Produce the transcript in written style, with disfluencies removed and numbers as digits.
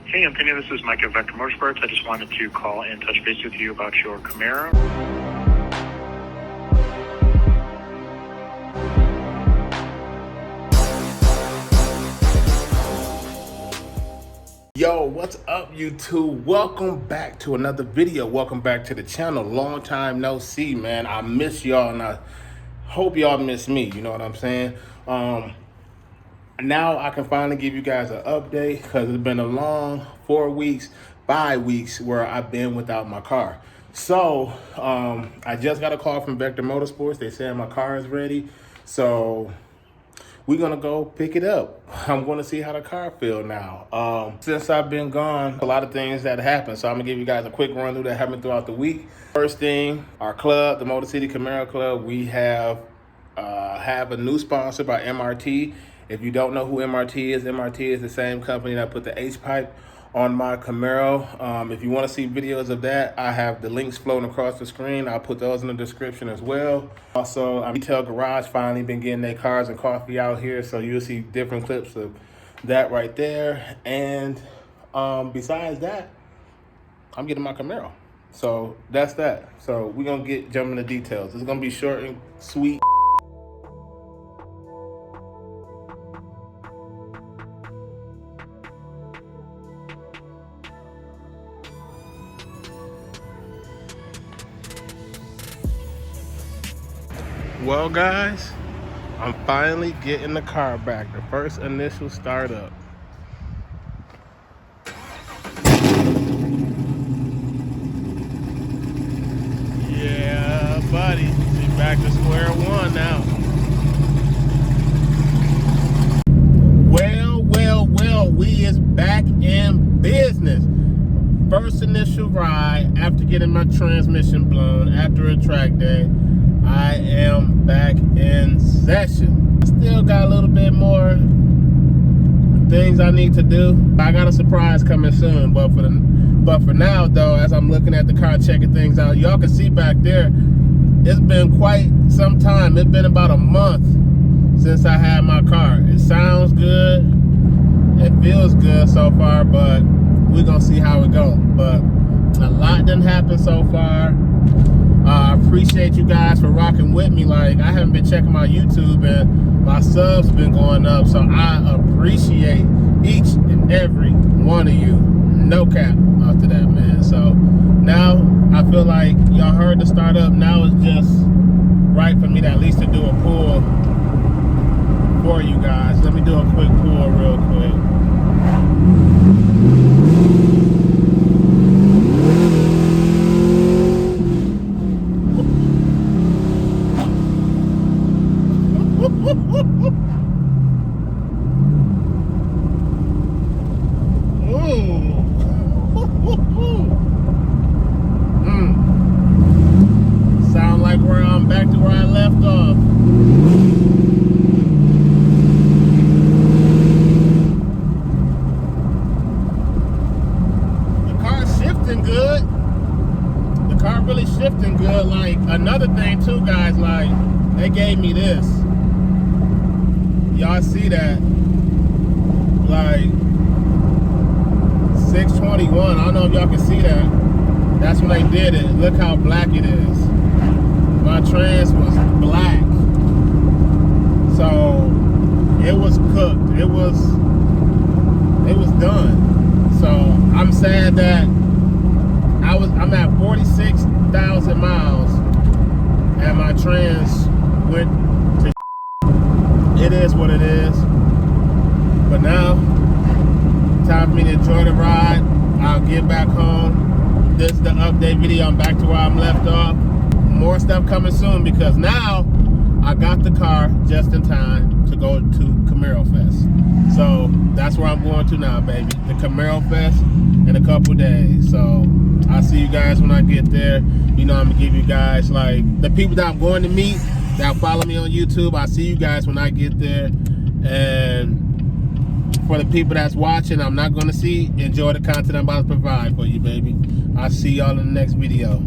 Hey, Anthony, this is Mike at Vector Motorsports. I just wanted to call and touch base with you about your Camaro. Yo, what's up, YouTube? Welcome back to another video. Welcome back to the channel. Long time no see, man. I miss y'all, and I hope y'all miss me. You know what I'm saying? Now I can finally give you guys an update because it's been a long 4 weeks, 5 weeks where I've been without my car. So I just got a call from Vector Motorsports. They said my car is ready. So we're gonna go pick it up. I'm gonna see how the car feel now. Since I've been gone, a lot of things that happened. So I'm gonna give you guys a quick run through that happened throughout the week. First thing, our club, the Motor City Camaro Club, we have a new sponsor by MRT. If you don't know who MRT is the same company that put the H-pipe on my Camaro. If you want to see videos of that, I have the links floating across the screen. I'll put those in the description as well. Also, Retail Garage finally been getting their cars and coffee out here, so you'll see different clips of that right there. And besides that, I'm getting my Camaro. So that's that. So we're gonna jump into details. It's gonna be short and sweet. Well, guys, I'm finally getting the car back. The first initial startup. Yeah, buddy. We're back to square one now. Well, we is back in business. First initial ride after getting my transmission blown after a track day. I am back in session. Still got a little bit more things I need to do. I got a surprise coming soon, but for now though, as I'm looking at the car, checking things out, y'all can see back there, it's been quite some time. It's been about a month since I had my car. It sounds good, it feels good so far, but we're gonna see how it goes. But a lot didn't happen so far. I appreciate you guys for rocking with me. Like, I haven't been checking my YouTube and my subs been going up, so I appreciate each and every one of you. No cap after that, man. So now I feel like y'all heard the startup. Now it's just right for me to at least to do a pull for you guys. Let me do a quick pull real quick. Sound like I'm back to where I left off. The car's shifting good. The car really shifting good. Like, another thing too, guys, like, they gave me this. Y'all see that? Like 621. I don't know if y'all can see that. That's when they did it. Look how black it is. My trans was black. So it was cooked. It was done. So I'm sad that I'm at 46,000 miles and my trans went to. It is what it is. But now, time for me to enjoy the ride. I'll get back home. This is the update video. I'm back to where I'm left off. More stuff coming soon because now I got the car just in time to go to Camaro Fest. So that's where I'm going to now, baby. The Camaro Fest in a couple days. So I'll see you guys when I get there. You know, I'm gonna give you guys, like, the people that I'm going to meet that follow me on YouTube. I'll see you guys when I get there. And for the people that's watching, I'm not gonna see, enjoy the content I'm about to provide for you, baby. I'll see y'all in the next video.